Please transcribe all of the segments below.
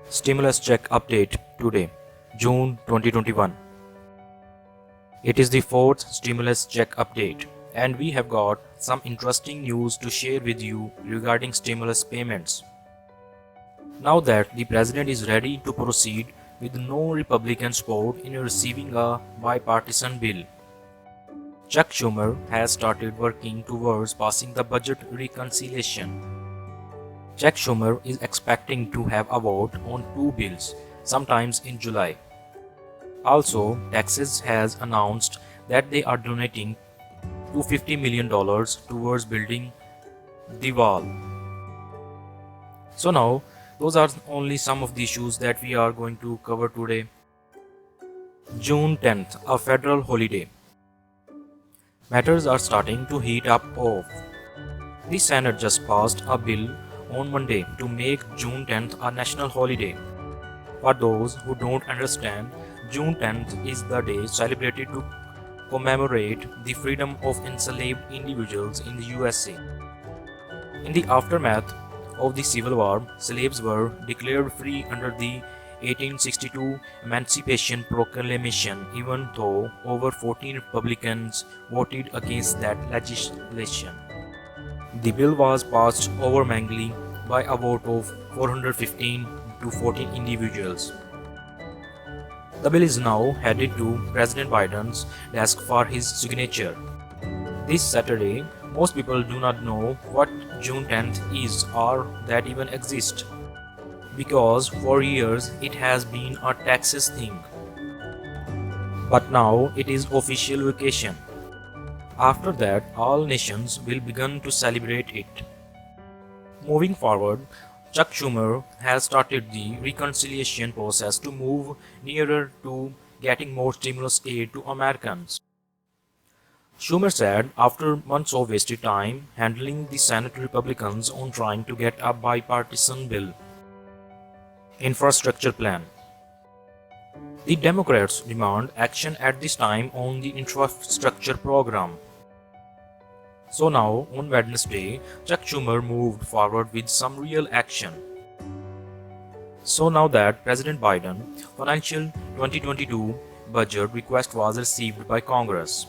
Stimulus check update today, June 2021. It is the fourth stimulus check update, and we have got some interesting news to share with you regarding stimulus payments. Now that the president is ready to proceed with no Republican support in receiving a bipartisan bill, Chuck Schumer has started working towards passing the budget reconciliation. Chuck Schumer is expecting to have a vote on two bills sometimes in July. Also, Texas has announced that they are donating $250 million towards building the wall. So now, those are only some of the issues that we are going to cover today. June 10th, a federal holiday. Matters are starting to heat up off. The Senate just passed a bill on Monday to make June 10th a national holiday. For those who don't understand, June 10th is the day celebrated to commemorate the freedom of enslaved individuals in the USA. In the aftermath of the Civil War, slaves were declared free under the 1862 Emancipation Proclamation, even though over 14 Republicans voted against that legislation. The bill was passed overwhelmingly by a vote of 415 to 14 individuals. The bill is now headed to President Biden's desk for his signature. This Saturday, most people do not know what June 10th is or that even exists, because for years it has been a Texas thing. But now it is official vacation. After that, all nations will begin to celebrate it. Moving forward, Chuck Schumer has started the reconciliation process to move nearer to getting more stimulus aid to Americans. Schumer said after months of wasted time handling the Senate Republicans on trying to get a bipartisan bill. Infrastructure plan. The Democrats demand action at this time on the infrastructure program. So now, on Wednesday, Chuck Schumer moved forward with some real action. So now that President Biden financial 2022 budget request was received by Congress,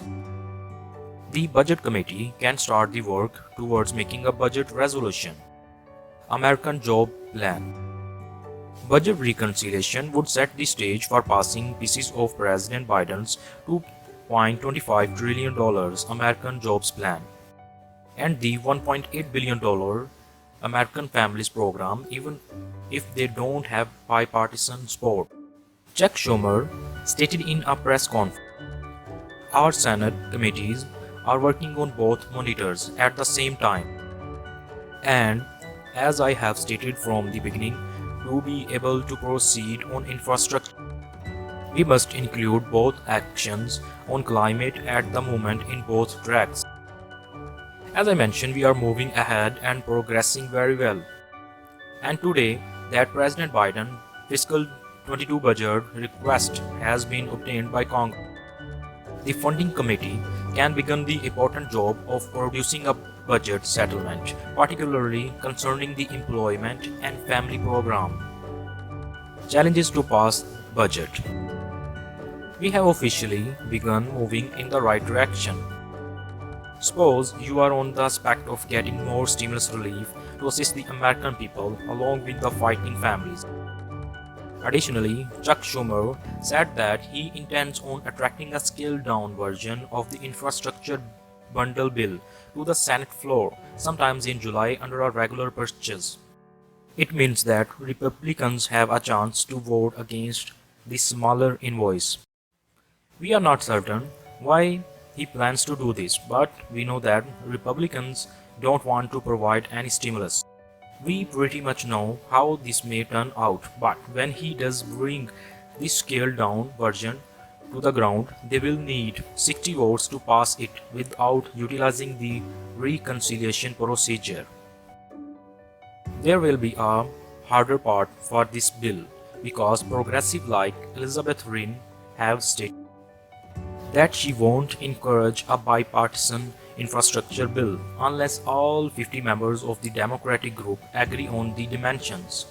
the Budget Committee can start the work towards making a budget resolution. American Job Plan. Budget reconciliation would set the stage for passing pieces of President Biden's $2.25 trillion American Jobs Plan and the $1.8 billion American Families Program, even if they don't have bipartisan support. Chuck Schumer stated in a press conference, "Our Senate committees are working on both monitors at the same time. And as I have stated from the beginning, to be able to proceed on infrastructure, we must include both actions on climate at the moment in both tracks. As I mentioned, we are moving ahead and progressing very well. And today, that President Biden fiscal 22 budget request has been obtained by Congress. The funding committee can begin the important job of producing a budget settlement, particularly concerning the employment and family program. Challenges to pass budget. We have officially begun moving in the right direction. Suppose you are on the aspect of getting more stimulus relief to assist the American people along with the fighting families. Additionally, Chuck Schumer said that he intends on attracting a scaled-down version of the infrastructure bundle bill to the Senate floor sometimes in July under a regular purchase. It means that Republicans have a chance to vote against the smaller invoice. We are not certain why he plans to do this, but we know that Republicans don't want to provide any stimulus. We pretty much know how this may turn out, but when he does bring this scaled-down version to the ground, they will need 60 votes to pass it without utilizing the reconciliation procedure. There will be a harder part for this bill because progressives like Elizabeth Warren have stated that she won't encourage a bipartisan infrastructure bill unless all 50 members of the Democratic group agree on the dimensions.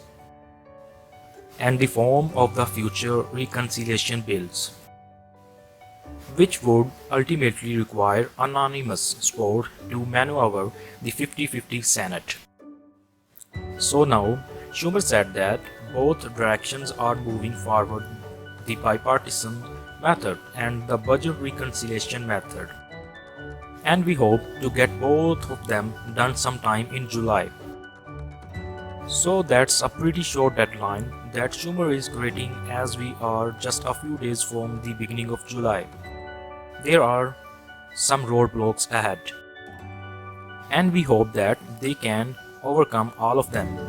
and the form of the future reconciliation bills, which would ultimately require unanimous support to maneuver the 50-50 Senate. So now, Schumer said that both directions are moving forward, the bipartisan method and the budget reconciliation method. And we hope to get both of them done sometime in July. So that's a pretty short deadline that Schumer is creating as we are just a few days from the beginning of July. There are some roadblocks ahead, and we hope that they can overcome all of them.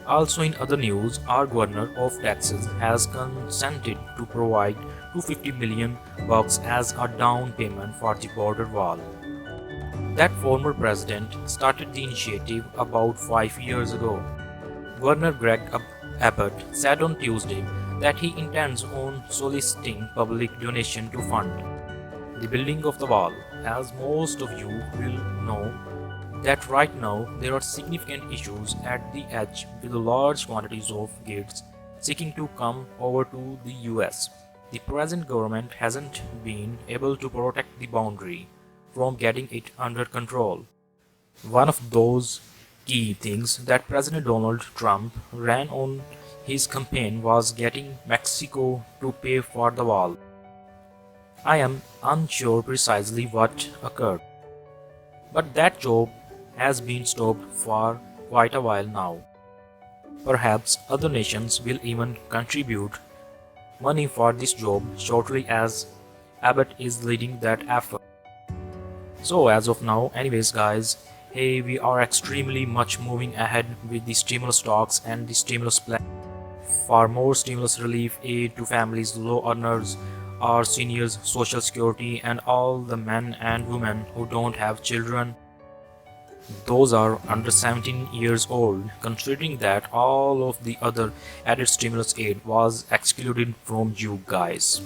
Also in other news, our governor of Texas has consented to provide $250 million as a down payment for the border wall. That former president started the initiative about 5 years ago. Governor Greg Abbott said on Tuesday that he intends on soliciting public donation to fund the building of the wall. As most of you will know, that right now there are significant issues at the edge with large quantities of goods seeking to come over to the US. The present government hasn't been able to protect the boundary from getting it under control. One of those key things that President Donald Trump ran on his campaign was getting Mexico to pay for the wall. I am unsure precisely what occurred, but that job has been stopped for quite a while now. Perhaps other nations will even contribute money for this job shortly, as Abbott is leading that effort. So as of now, anyways guys, hey, we are extremely much moving ahead with the stimulus talks and the stimulus plan for more stimulus relief aid to families, low earners, our seniors, social security, and all the men and women who don't have children. Those are under 17 years old, considering that all of the other added stimulus aid was excluded from you guys.